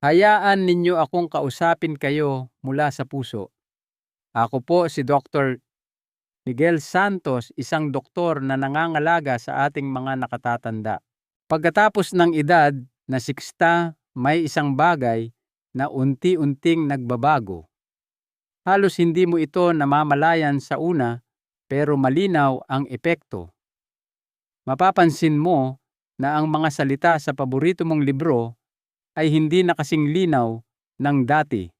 Hayaan ninyo akong kausapin kayo mula sa puso. Ako po si Dr. Miguel Santos, isang doktor na nangangalaga sa ating mga nakatatanda. Pagkatapos ng edad na 60, may isang bagay na unti-unting nagbabago. Halos hindi mo ito namamalayan sa una, pero malinaw ang epekto. Mapapansin mo na ang mga salita sa paborito mong libro ay hindi na kasing linaw ng dati.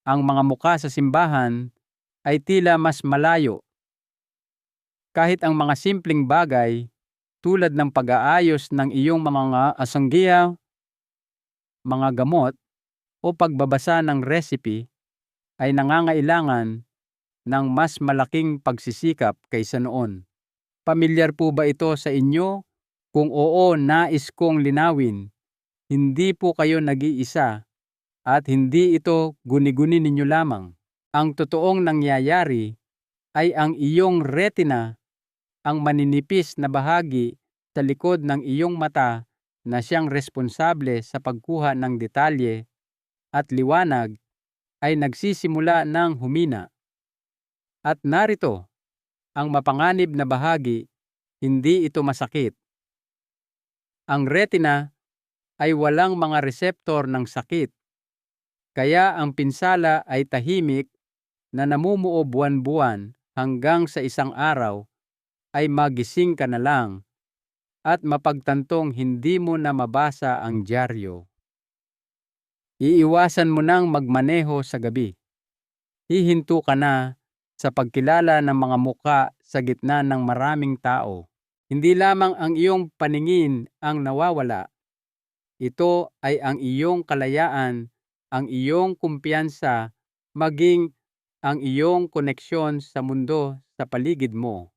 Ang mga muka sa simbahan ay tila mas malayo. Kahit ang mga simpleng bagay tulad ng pag-aayos ng iyong mga asanggiya, mga gamot o pagbabasa ng recipe ay nangangailangan ng mas malaking pagsisikap kaysa noon. Pamilyar po ba ito sa inyo? Kung oo, nais kong linawin. Hindi po kayo nag-iisa at hindi ito guni-guni ninyo lamang. Ang totoong nangyayari ay ang iyong retina, ang maninipis na bahagi sa likod ng iyong mata na siyang responsable sa pagkuha ng detalye at liwanag ay nagsisimula ng humina. At narito, ang mapanganib na bahagi, hindi ito masakit. Ang retina ay walang mga reseptor ng sakit, kaya ang pinsala ay tahimik na namumuo buwan-buwan hanggang sa isang araw ay magising ka na lang at mapagtantong hindi mo na mabasa ang dyaryo. Iiwasan mo nang magmaneho sa gabi. Hihinto ka na sa pagkilala ng mga muka sa gitna ng maraming tao. Hindi lamang ang iyong paningin ang nawawala. Ito ay ang iyong kalayaan, ang iyong kumpiyansa, maging ang iyong koneksyon sa mundo sa paligid mo.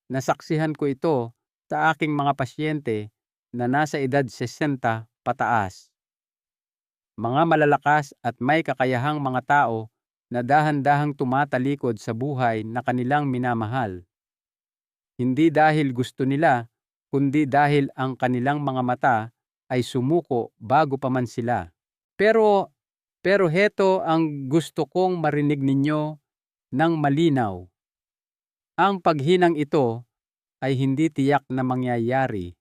Nasaksihan ko ito sa aking mga pasyente na nasa edad 60 pataas. Mga malalakas at may kakayahang mga tao na dahan-dahang tumatalikod sa buhay na kanilang minamahal. Hindi dahil gusto nila, kundi dahil ang kanilang mga mata ay sumuko bago pa man sila. Pero heto ang gusto kong marinig ninyo ng malinaw. Ang paghinang ito ay hindi tiyak na mangyayari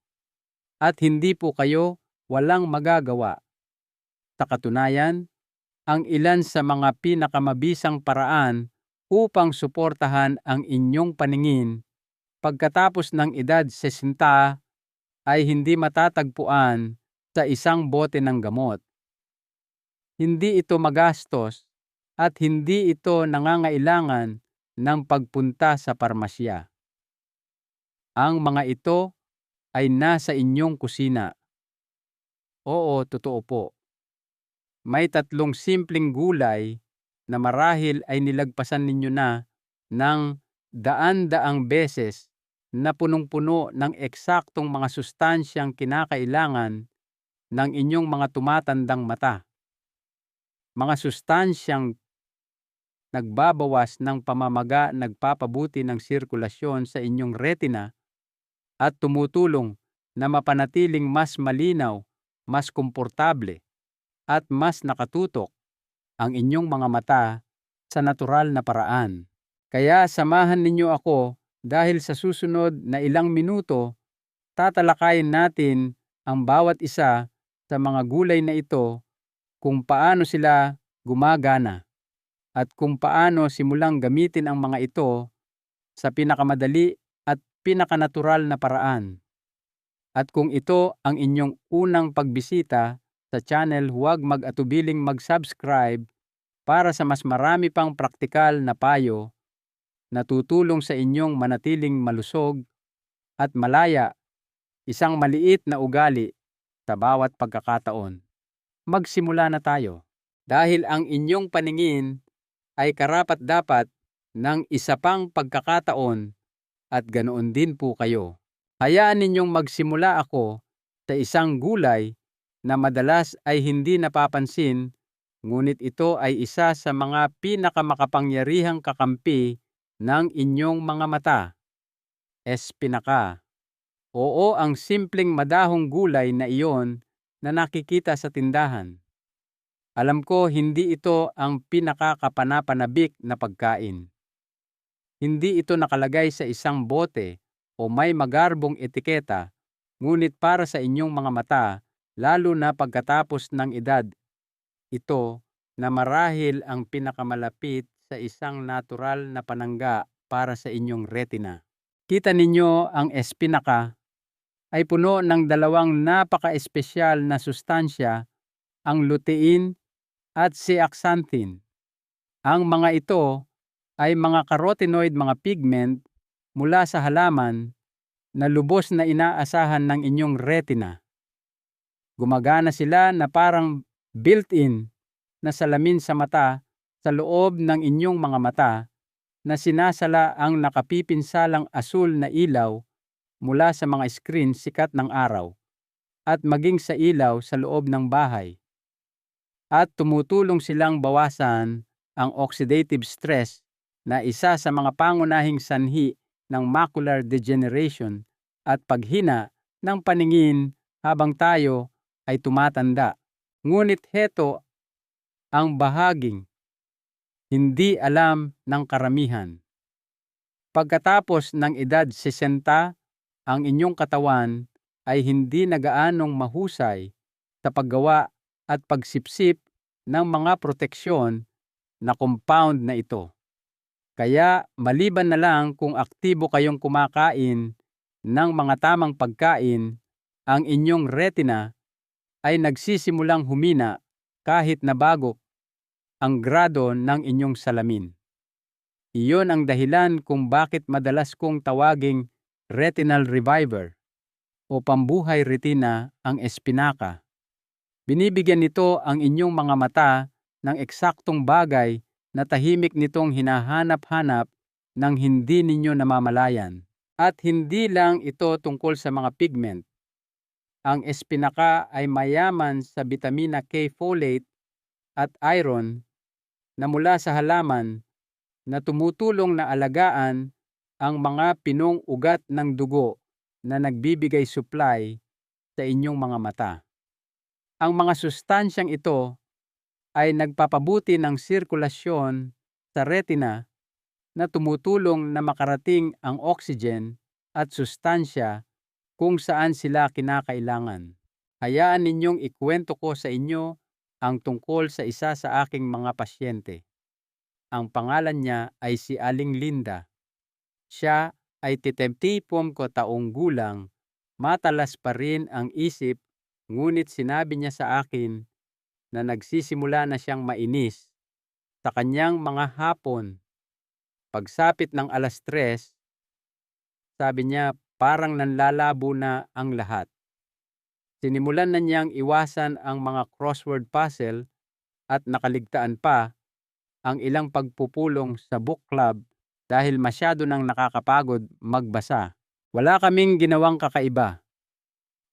at hindi po kayo walang magagawa. Sa katunayan, ang ilan sa mga pinakamabisang paraan upang suportahan ang inyong paningin pagkatapos ng edad 60 ay hindi matatagpuan sa isang bote ng gamot. Hindi ito magastos at hindi ito nangangailangan ng pagpunta sa parmasya. Ang mga ito ay nasa inyong kusina. Oo, totoo po. May 3 simpleng gulay na marahil ay nilagpasan ninyo na ng daan-daang beses na punong-puno ng eksaktong mga sustansyang kinakailangan ng inyong mga tumatandang mata. Mga sustansyang nagbabawas ng pamamaga, nagpapabuti ng sirkulasyon sa inyong retina at tumutulong na mapanatiling mas malinaw, mas komportable at mas nakatutok ang inyong mga mata sa natural na paraan. Kaya samahan ninyo ako dahil sa susunod na ilang minuto, tatalakayin natin ang bawat isa sa mga gulay na ito, kung paano sila gumagana at kung paano simulang gamitin ang mga ito sa pinakamadali at pinakanatural na paraan. At kung ito ang inyong unang pagbisita sa channel, huwag mag-atubiling mag-subscribe para sa mas marami pang praktikal na payo na tutulong sa inyong manatiling malusog at malaya isang maliit na ugali sa bawat pagkakataon. Magsimula na tayo. Dahil ang inyong paningin ay karapat-dapat ng isa pang pagkakataon at ganoon din po kayo. Hayaan ninyong magsimula ako sa isang gulay na madalas ay hindi napapansin, ngunit ito ay isa sa mga pinakamakapangyarihang kakampi ng inyong mga mata. Espinaca. Oo, ang simpleng madahong gulay na iyon na nakikita sa tindahan. Alam ko hindi ito ang pinakakapanapanabik na pagkain. Hindi ito nakalagay sa isang bote o may magarbong etiketa, ngunit para sa inyong mga mata, lalo na pagkatapos ng edad ito na marahil ang pinakamalapit sa isang natural na panangga para sa inyong retina. Kita ninyo ang espinaka ay puno ng dalawang napaka-espesyal na sustansya, ang lutein at zeaxanthin. Ang mga ito ay mga carotenoid, mga pigment mula sa halaman na lubos na inaasahan ng inyong retina. Gumagana sila na parang built-in na salamin sa mata sa loob ng inyong mga mata na sinasala ang nakapipinsalang asul na ilaw mula sa mga screen sikat ng araw at maging sa ilaw sa loob ng bahay. At tumutulong silang bawasan ang oxidative stress na isa sa mga pangunahing sanhi ng macular degeneration at paghina ng paningin habang tayo ay tumatanda. Ngunit heto ang bahaging hindi alam ng karamihan. Pagkatapos ng edad 60, ang inyong katawan ay hindi na gaanong mahusay sa paggawa at pagsipsip ng mga proteksyon na compound na ito. Kaya maliban na lang kung aktibo kayong kumakain ng mga tamang pagkain, ang inyong retina ay nagsisimulang humina kahit na bago ang grado ng inyong salamin. Iyon ang dahilan kung bakit madalas kong tawaging retinal reviver o pambuhay retina ang espinaka. Binibigyan nito ang inyong mga mata ng eksaktong bagay na tahimik nitong hinahanap-hanap ng hindi ninyo namamalayan. At hindi lang ito tungkol sa mga pigment. Ang espinaka ay mayaman sa vitamina K, folate at iron na mula sa halaman na tumutulong na alagaan ang mga pinong ugat ng dugo na nagbibigay supply sa inyong mga mata. Ang mga sustansyang ito ay nagpapabuti ng sirkulasyon sa retina na tumutulong na makarating ang oxygen at sustansya kung saan sila kinakailangan. Hayaan ninyong ikwento ko sa inyo ang tungkol sa isa sa aking mga pasyente. Ang pangalan niya ay si Aling Linda. Siya ay 70 taong gulang, matalas pa rin ang isip, ngunit sinabi niya sa akin na nagsisimula na siyang mainis sa kanyang mga hapon. Pagsapit ng 3:00, sabi niya parang nanlalabo na ang lahat. Sinimulan na niyang iwasan ang mga crossword puzzle at nakaligtaan pa ang ilang pagpupulong sa book club dahil masyado nang nakakapagod magbasa. Wala kaming ginawang kakaiba.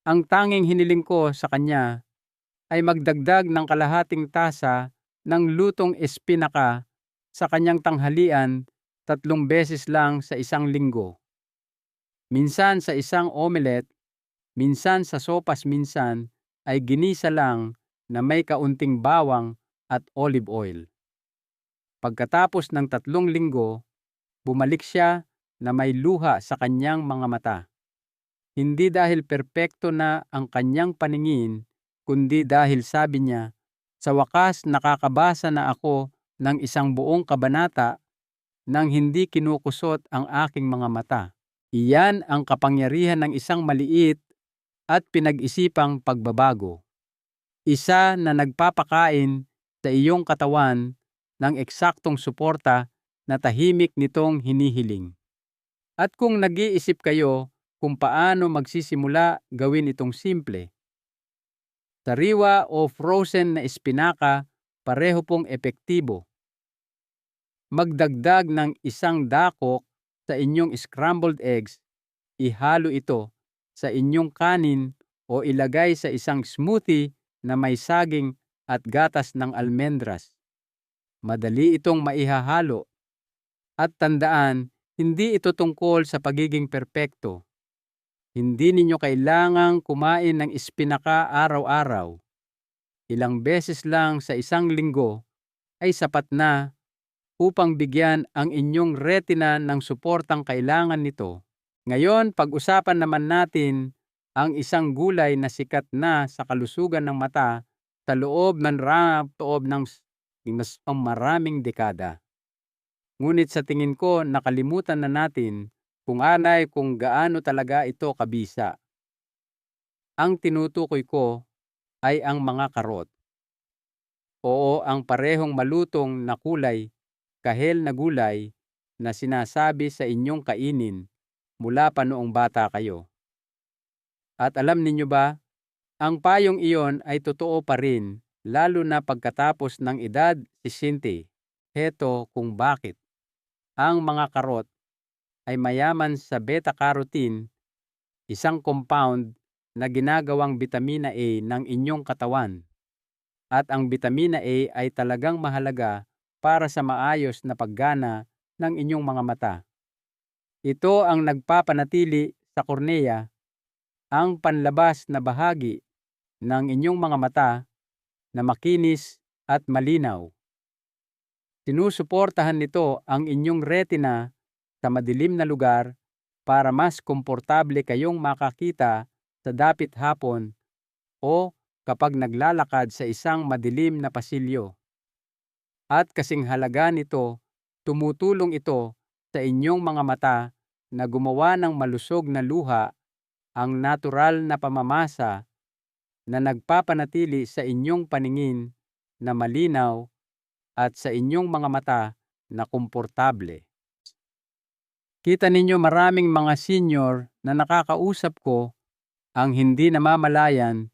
Ang tanging hiniling ko sa kanya ay magdagdag ng kalahating tasa ng lutong espinaka sa kanyang tanghalian 3 beses lang sa isang linggo. Minsan sa isang omelette, minsan sa sopas, minsan ay ginisa lang na may kaunting bawang at olive oil. Pagkatapos ng 3 linggo, bumalik siya na may luha sa kanyang mga mata. Hindi dahil perpekto na ang kanyang paningin, kundi dahil sabi niya, sa wakas nakakabasa na ako ng isang buong kabanata nang hindi kinukusot ang aking mga mata. Iyan ang kapangyarihan ng isang maliit at pinag-isipang pagbabago. Isa na nagpapakain sa iyong katawan ng eksaktong suporta na tahimik nitong hinihiling. At kung nag-iisip kayo kung paano magsisimula gawin itong simple, sariwa o frozen na espinaka pareho pong epektibo. Magdagdag ng 1 dakok sa inyong scrambled eggs, ihalo ito sa inyong kanin o ilagay sa isang smoothie na may saging at gatas ng almendras. Madali itong maihahalo. At tandaan, hindi ito tungkol sa pagiging perpekto. Hindi ninyo kailangang kumain ng espinaka araw-araw. Ilang beses lang sa isang linggo ay sapat na upang bigyan ang inyong retina ng suportang kailangan nito. Ngayon, pag-usapan naman natin ang isang gulay na sikat na sa kalusugan ng mata sa loob ng mas maraming dekada. Ngunit sa tingin ko, nakalimutan na natin kung gaano talaga ito kabisa. Ang tinutukoy ko ay ang mga karot. Oo, ang parehong malutong na kulay, kahel na gulay na sinasabi sa inyong kainin mula pa noong bata kayo. At alam ninyo ba, ang payong iyon ay totoo pa rin lalo na pagkatapos ng edad 60. Heto kung bakit. Ang mga karot ay mayaman sa beta-carotene, isang compound na ginagawang bitamina A ng inyong katawan. At ang bitamina A ay talagang mahalaga para sa maayos na paggana ng inyong mga mata. Ito ang nagpapanatili sa kornea, ang panlabas na bahagi ng inyong mga mata na makinis at malinaw. Sinusuportahan nito ang inyong retina sa madilim na lugar para mas komportable kayong makakita sa dapit hapon o kapag naglalakad sa isang madilim na pasilyo. At kasing halaga nito, tumutulong ito sa inyong mga mata na gumawa ng malusog na luha, ang natural na pamamasa na nagpapanatili sa inyong paningin na malinaw at sa inyong mga mata na komportable. Kita ninyo maraming mga senior na nakakausap ko ang hindi namamalayan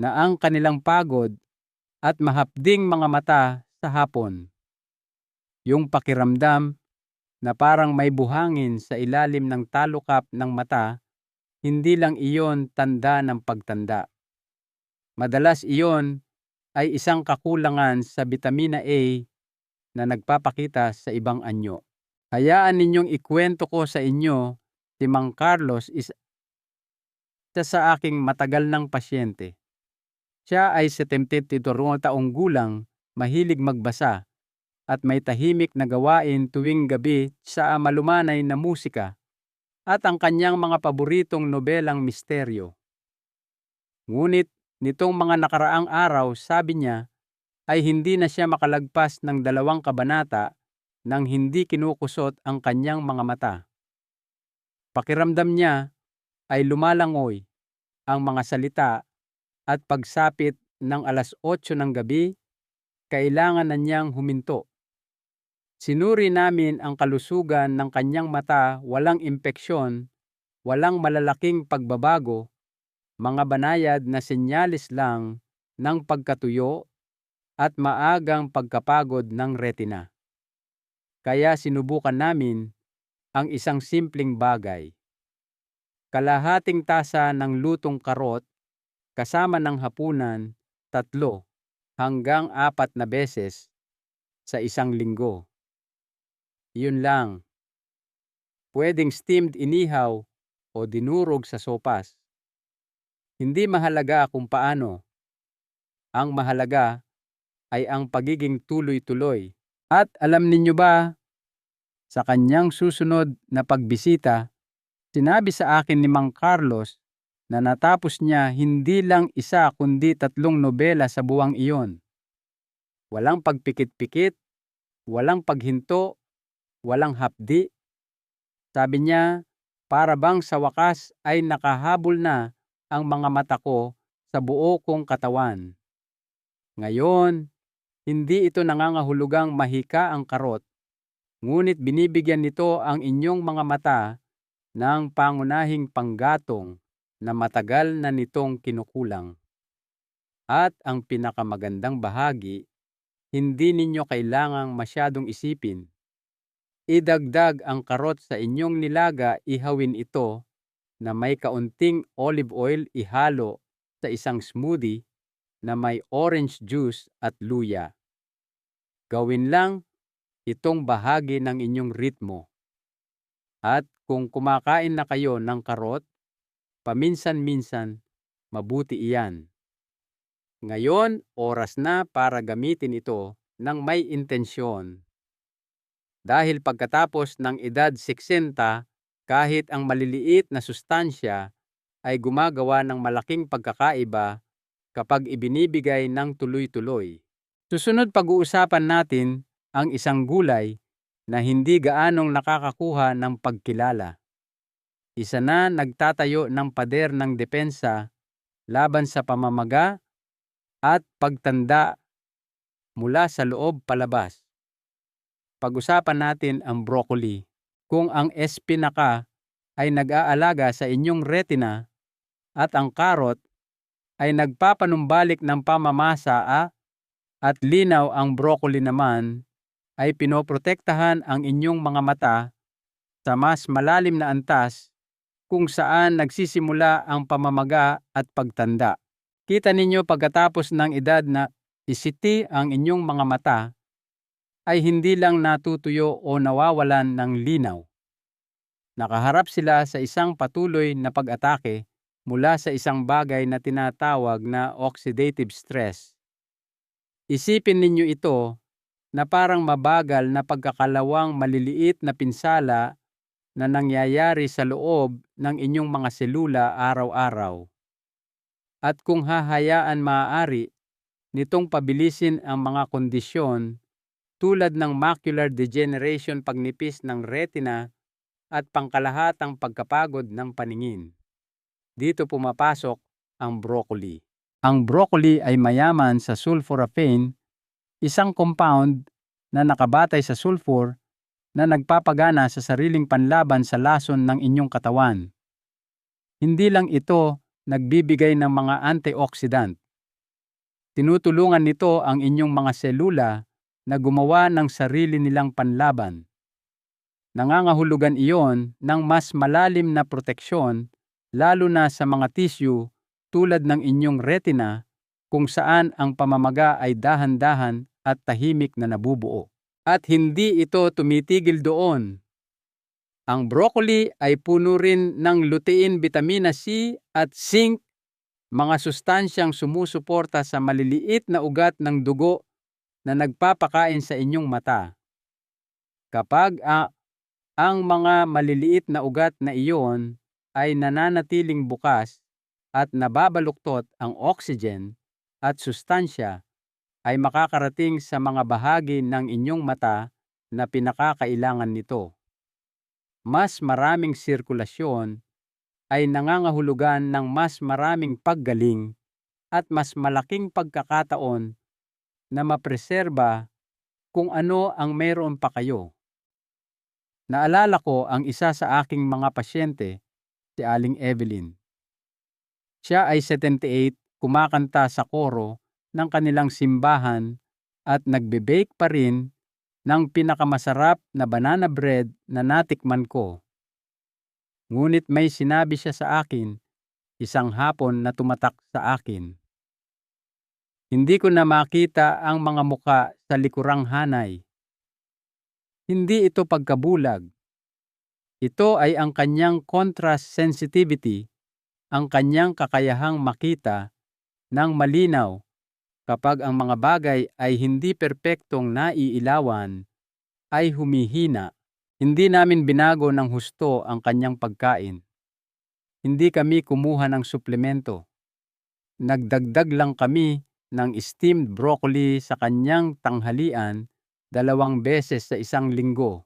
na ang kanilang pagod at mahapding mga mata sa hapon. Yung pakiramdam na parang may buhangin sa ilalim ng talukap ng mata, hindi lang iyon tanda ng pagtanda. Madalas iyon ay isang kakulangan sa bitamina A na nagpapakita sa ibang anyo. Hayaan ninyong ikwento ko sa inyo, si Mang Carlos isa sa aking matagal ng pasyente. Siya ay 72 taong gulang, mahilig magbasa, at may tahimik na gawain tuwing gabi sa malumanay na musika at ang kanyang mga paboritong nobelang misteryo. Ngunit nitong mga nakaraang araw, sabi niya, ay hindi na siya makalagpas ng 2 kabanata nang hindi kinukusot ang kanyang mga mata. Pakiramdam niya ay lumalangoy ang mga salita at pagsapit ng 8:00 ng gabi, kailangan na niyang huminto. Sinuri namin ang kalusugan ng kanyang mata, walang impeksyon, walang malalaking pagbabago, mga banayad na senyales lang ng pagkatuyo at maagang pagkapagod ng retina. Kaya sinubukan namin ang isang simpleng bagay. Kalahating tasa ng lutong karot kasama ng hapunan 3 hanggang 4 na beses sa isang linggo. Yun lang. Pwedeng steamed inihaw o dinurog sa sopas. Hindi mahalaga kung paano. Ang mahalaga ay ang pagiging tuloy-tuloy. At alam ninyo ba, sa kanyang susunod na pagbisita, sinabi sa akin ni Mang Carlos na natapos niya hindi lang 1 kundi 3 nobela sa buwang iyon. Walang pagpikit-pikit, walang paghinto, walang hapdi. Sabi niya, para bang sa wakas ay nakahabol na ang mga mata ko sa buo kong katawan. Ngayon, hindi ito nangangahulugang mahika ang karot, ngunit binibigyan nito ang inyong mga mata ng pangunahing panggatong na matagal na nitong kinukulang. At ang pinakamagandang bahagi, hindi ninyo kailangang masyadong isipin. Idagdag ang karot sa inyong nilaga, ihawin ito na may kaunting olive oil, ihalo sa isang smoothie na may orange juice at luya. Gawin lang itong bahagi ng inyong ritmo. At kung kumakain na kayo ng karot, paminsan-minsan, mabuti iyan. Ngayon, oras na para gamitin ito ng may intensyon. Dahil pagkatapos ng edad 60, kahit ang maliliit na sustansya ay gumagawa ng malaking pagkakaiba kapag ibinibigay ng tuloy-tuloy. Susunod pag-uusapan natin ang isang gulay na hindi gaanong nakakakuha ng pagkilala. Isa na nagtatayo ng pader ng depensa laban sa pamamaga at pagtanda mula sa loob palabas. Pag-usapan natin ang broccoli. Kung ang espinaka ay nag-aalaga sa inyong retina at ang karot ay nagpapanumbalik ng pamamasa at linaw, ang broccoli naman ay pinoprotektahan ang inyong mga mata sa mas malalim na antas kung saan nagsisimula ang pamamaga at pagtanda. Kita ninyo pagkatapos ng edad na isiti ang inyong mga mata ay hindi lang natutuyo o nawawalan ng linaw. Nakaharap sila sa isang patuloy na pag-atake mula sa isang bagay na tinatawag na oxidative stress. Isipin ninyo ito na parang mabagal na pagkakalawang maliliit na pinsala na nangyayari sa loob ng inyong mga selula araw-araw. At kung hahayaan, maaari nitong pabilisin ang mga kondisyon tulad ng macular degeneration, pagnipis ng retina at pangkalahatang pagkapagod ng paningin. Dito pumapasok ang broccoli. Ang broccoli ay mayaman sa sulforaphane, isang compound na nakabatay sa sulfur na nagpapagana sa sariling panlaban sa lason ng inyong katawan. Hindi lang ito nagbibigay ng mga antioxidant. Tinutulungan nito ang inyong mga selula na gumawa ng sarili nilang panlaban. Nangangahulugan iyon ng mas malalim na proteksyon, lalo na sa mga tissue tulad ng inyong retina, kung saan ang pamamaga ay dahan-dahan at tahimik na nabubuo. At hindi ito tumitigil doon. Ang broccoli ay puno rin ng lutein, vitamina C at zinc, mga sustansyang sumusuporta sa maliliit na ugat ng dugo na nagpapakain sa inyong mata. Kapag ang mga maliliit na ugat na iyon ay nananatiling bukas at nababaluktot, ang oxygen at sustansya ay makakarating sa mga bahagi ng inyong mata na pinakakailangan nito. Mas maraming sirkulasyon ay nangangahulugan ng mas maraming paggaling at mas malaking pagkakataon na mapreserba kung ano ang mayroon pa kayo. Naalala ko ang isa sa aking mga pasyente, si Aling Evelyn. Siya ay 78, kumakanta sa koro ng kanilang simbahan at nagbe-bake pa rin ng pinakamasarap na banana bread na natikman ko. Ngunit may sinabi siya sa akin isang hapon na tumatak sa akin. Hindi ko na makita ang mga muka sa likurang hanay. Hindi ito pagkabulag. Ito ay ang kanyang contrast sensitivity, ang kanyang kakayahang makita ng malinaw kapag ang mga bagay ay hindi perpektong naiilawan, ay humihina. Hindi namin binago ng husto ang kanyang pagkain. Hindi kami kumuha ng suplemento. Nagdagdag lang kami ng steamed broccoli sa kanyang tanghalian 2 beses sa isang linggo.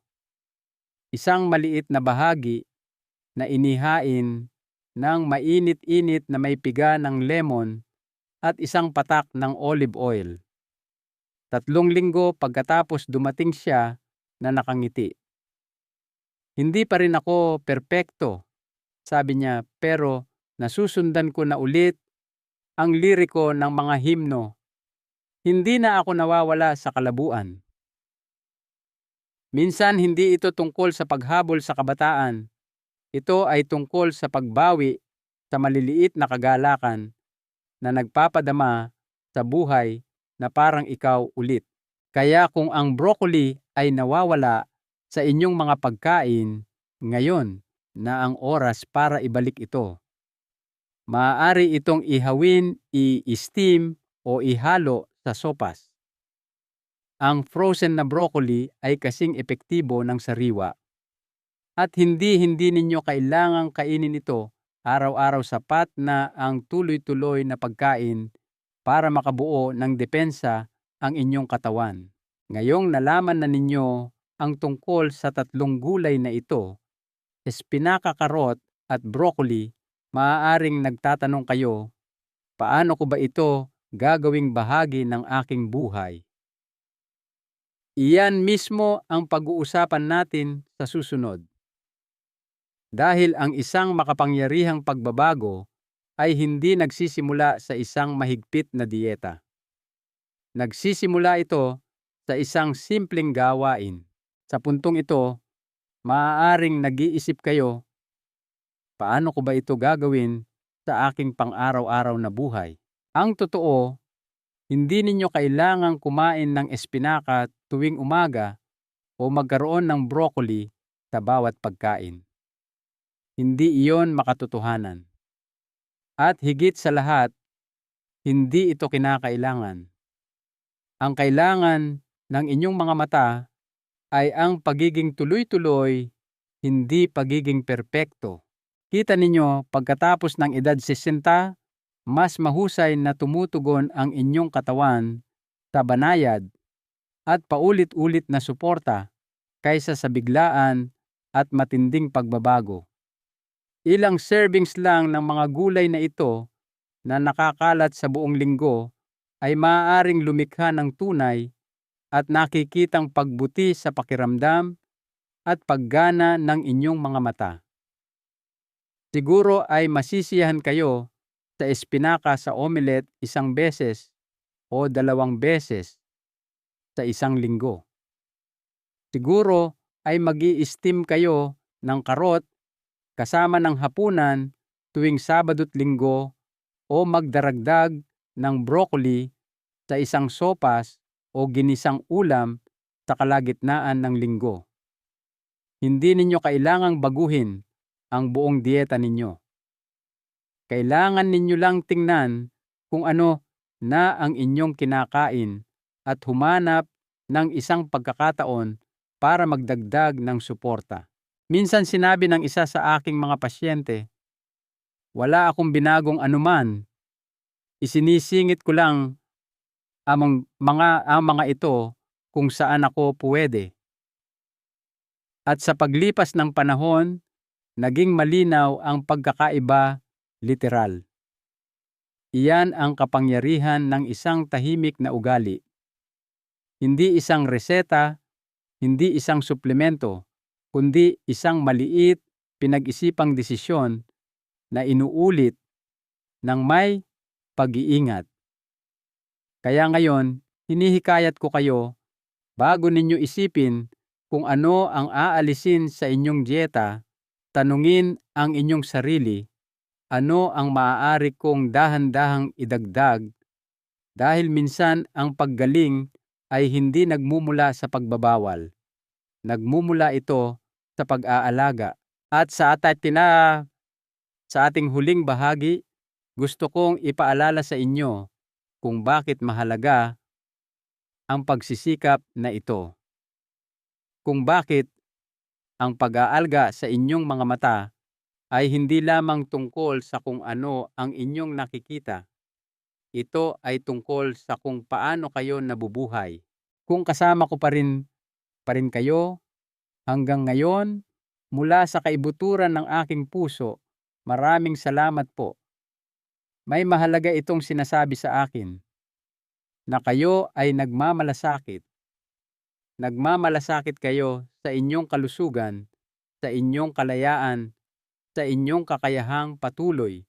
Isang maliit na bahagi na inihain ng mainit-init na may piga ng lemon at isang patak ng olive oil. 3 linggo pagkatapos dumating siya na nakangiti. Hindi pa rin ako perpekto, sabi niya, pero nasusundan ko na ulit ang liriko ng mga himno. Hindi na ako nawawala sa kalabuan. Minsan hindi ito tungkol sa paghabol sa kabataan. Ito ay tungkol sa pagbawi sa maliliit na kagalakan na nagpapadama sa buhay na parang ikaw ulit. Kaya kung ang broccoli ay nawawala sa inyong mga pagkain, ngayon na ang oras para ibalik ito. Maaari itong ihawin, i-steam o ihalo sa sopas. Ang frozen na broccoli ay kasing epektibo ng sariwa. At hindi ninyo kailangang kainin ito araw-araw, sapat na ang tuloy-tuloy na pagkain para makabuo ng depensa ang inyong katawan. Ngayong nalaman na ninyo ang tungkol sa tatlong gulay na ito, espinaka, karot at broccoli, maaaring nagtatanong kayo, paano ko ba ito gagawing bahagi ng aking buhay? Iyan mismo ang pag-uusapan natin sa susunod. Dahil ang isang makapangyarihang pagbabago ay hindi nagsisimula sa isang mahigpit na dieta. Nagsisimula ito sa isang simpleng gawain. Sa puntong ito, maaaring nag-iisip kayo, paano ko ba ito gagawin sa aking pang-araw-araw na buhay? Ang totoo, hindi ninyo kailangang kumain ng espinaka tuwing umaga o magkaroon ng broccoli sa bawat pagkain. Hindi iyon makatotohanan. At higit sa lahat, hindi ito kinakailangan. Ang kailangan ng inyong mga mata ay ang pagiging tuloy-tuloy, hindi pagiging perpekto. Kita ninyo, pagkatapos ng edad 60, mas mahusay na tumutugon ang inyong katawan sa banayad at paulit-ulit na suporta kaysa sa biglaan at matinding pagbabago. Ilang servings lang ng mga gulay na ito na nakakalat sa buong linggo ay maaaring lumikha ng tunay at nakikitang pagbuti sa pakiramdam at paggana ng inyong mga mata. Siguro ay masisiyahan kayo sa espinaka sa omelette 1 beses o 2 beses sa isang linggo. Siguro ay mag-i-steam kayo ng karot kasama ng hapunan tuwing Sabado't Linggo o magdaragdag ng broccoli sa isang sopas o ginisang ulam sa kalagitnaan ng linggo. Hindi ninyo kailangang baguhin ang buong dieta ninyo. Kailangan ninyo lang tingnan kung ano na ang inyong kinakain at humanap ng isang pagkakataon para magdagdag ng suporta. Minsan sinabi ng isa sa aking mga pasyente, wala akong binagong anuman. Isinisingit ko lang ang mga ito kung saan ako puwede. At sa paglipas ng panahon, naging malinaw ang pagkakaiba literal. Iyan ang kapangyarihan ng isang tahimik na ugali. Hindi isang reseta, hindi isang suplemento, kundi isang maliit, pinag-isipang desisyon na inuulit ng may pag-iingat. Kaya ngayon, hinihikayat ko kayo, bago ninyo isipin kung ano ang aalisin sa inyong dieta, tanungin ang inyong sarili, ano ang maaari kong dahan-dahang idagdag, dahil minsan ang paggaling ay hindi nagmumula sa pagbabawal. Nagmumula ito sa pag-aalaga. At sa ating huling bahagi, gusto kong ipaalala sa inyo kung bakit mahalaga ang pagsisikap na ito. Kung bakit ang pag-aalga sa inyong mga mata ay hindi lamang tungkol sa kung ano ang inyong nakikita. Ito ay tungkol sa kung paano kayo nabubuhay. Kung kasama ko pa rin kayo hanggang ngayon, mula sa kaibuturan ng aking puso, maraming salamat po. May mahalaga itong sinasabi sa akin, na kayo ay nagmamalasakit. Nagmamalasakit kayo sa inyong kalusugan, sa inyong kalayaan, sa inyong kakayahang patuloy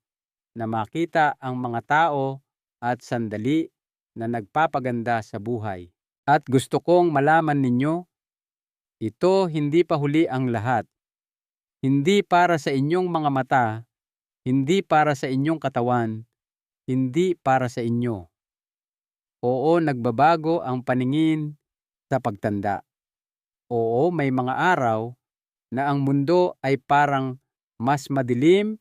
na makita ang mga tao at sandali na nagpapaganda sa buhay. At gusto kong malaman ninyo, ito hindi pa huli ang lahat. Hindi para sa inyong mga mata, hindi para sa inyong katawan, hindi para sa inyo. Oo, nagbabago ang paningin sa pagtanda. Oo, may mga araw na ang mundo ay parang mas madilim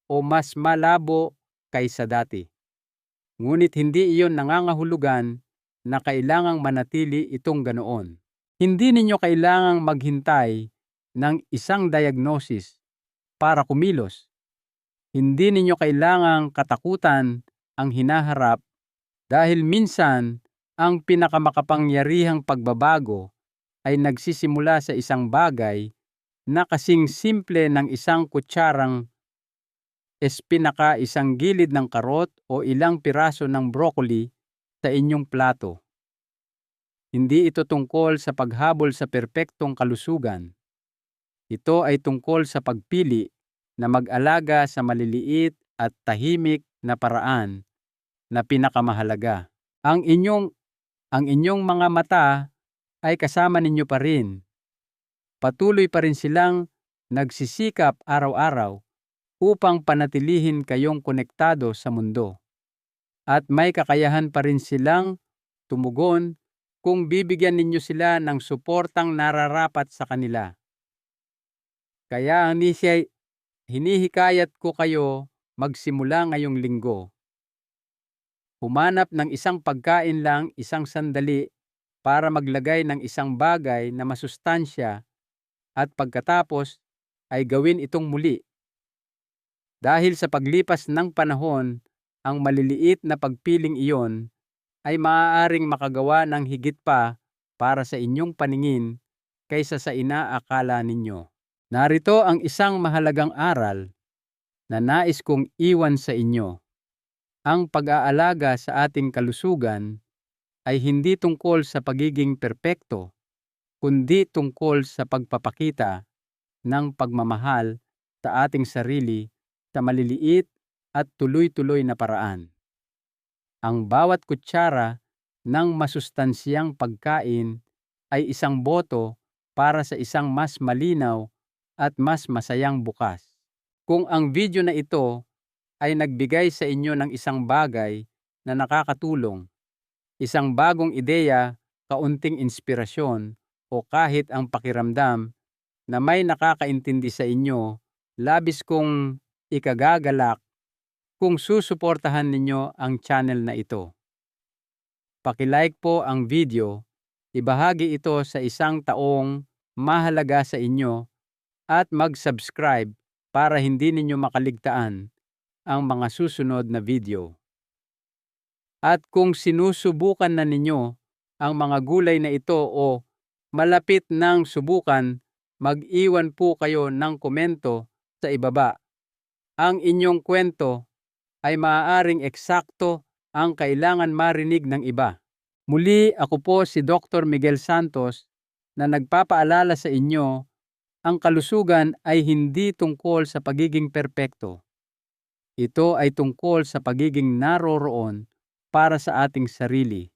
o mas malabo kaysa dati. Ngunit hindi iyon nangangahulugan na kailangang manatili itong ganoon. Hindi ninyo kailangang maghintay ng isang diagnosis para kumilos. Hindi ninyo kailangang katakutan ang hinaharap dahil minsan ang pinakamakapangyarihang pagbabago ay nagsisimula sa isang bagay na kasing simple ng isang kutsarang espinaka, isang gilid ng karot o ilang piraso ng broccoli sa inyong plato. Hindi ito tungkol sa paghabol sa perpektong kalusugan. Ito ay tungkol sa pagpili na mag-alaga sa maliliit at tahimik na paraan na pinakamahalaga. Ang inyong mga mata ay kasama ninyo pa rin. Patuloy pa rin silang nagsisikap araw-araw upang panatilihin kayong konektado sa mundo. At may kakayahan pa rin silang tumugon kung bibigyan ninyo sila ng suportang nararapat sa kanila. Kaya hinihikayat ko kayo magsimula ngayong linggo. Humanap ng isang pagkain lang isang sandali para maglagay ng isang bagay na masustansya at pagkatapos ay gawin itong muli. Dahil sa paglipas ng panahon, ang maliliit na pagpiling iyon ay maaaring makagawa ng higit pa para sa inyong paningin kaysa sa inaakala ninyo. Narito ang isang mahalagang aral na nais kong iwan sa inyo. Ang pag-aalaga sa ating kalusugan ay hindi tungkol sa pagiging perpekto, kundi tungkol sa pagpapakita ng pagmamahal sa ating sarili sa maliliit at tuloy-tuloy na paraan. Ang bawat kutsara ng masustansyang pagkain ay isang boto para sa isang mas malinaw at mas masayang bukas. Kung ang video na ito ay nagbigay sa inyo ng isang bagay na nakakatulong, isang bagong ideya, kaunting inspirasyon, o kahit ang pakiramdam na may nakakaintindi sa inyo, labis kong ikagagalak kung susuportahan ninyo ang channel na ito. Paki-like po ang video, ibahagi ito sa isang taong mahalaga sa inyo at mag-subscribe para hindi ninyo makaligtaan ang mga susunod na video. At kung sinusubukan na ninyo ang mga gulay na ito o malapit ng subukan, mag-iwan po kayo ng komento sa ibaba. Ang inyong kwento ay maaaring eksakto ang kailangan marinig ng iba. Muli, ako po si Dr. Miguel Santos na nagpapaalala sa inyo, ang kalusugan ay hindi tungkol sa pagiging perpekto. Ito ay tungkol sa pagiging naroroon para sa ating sarili.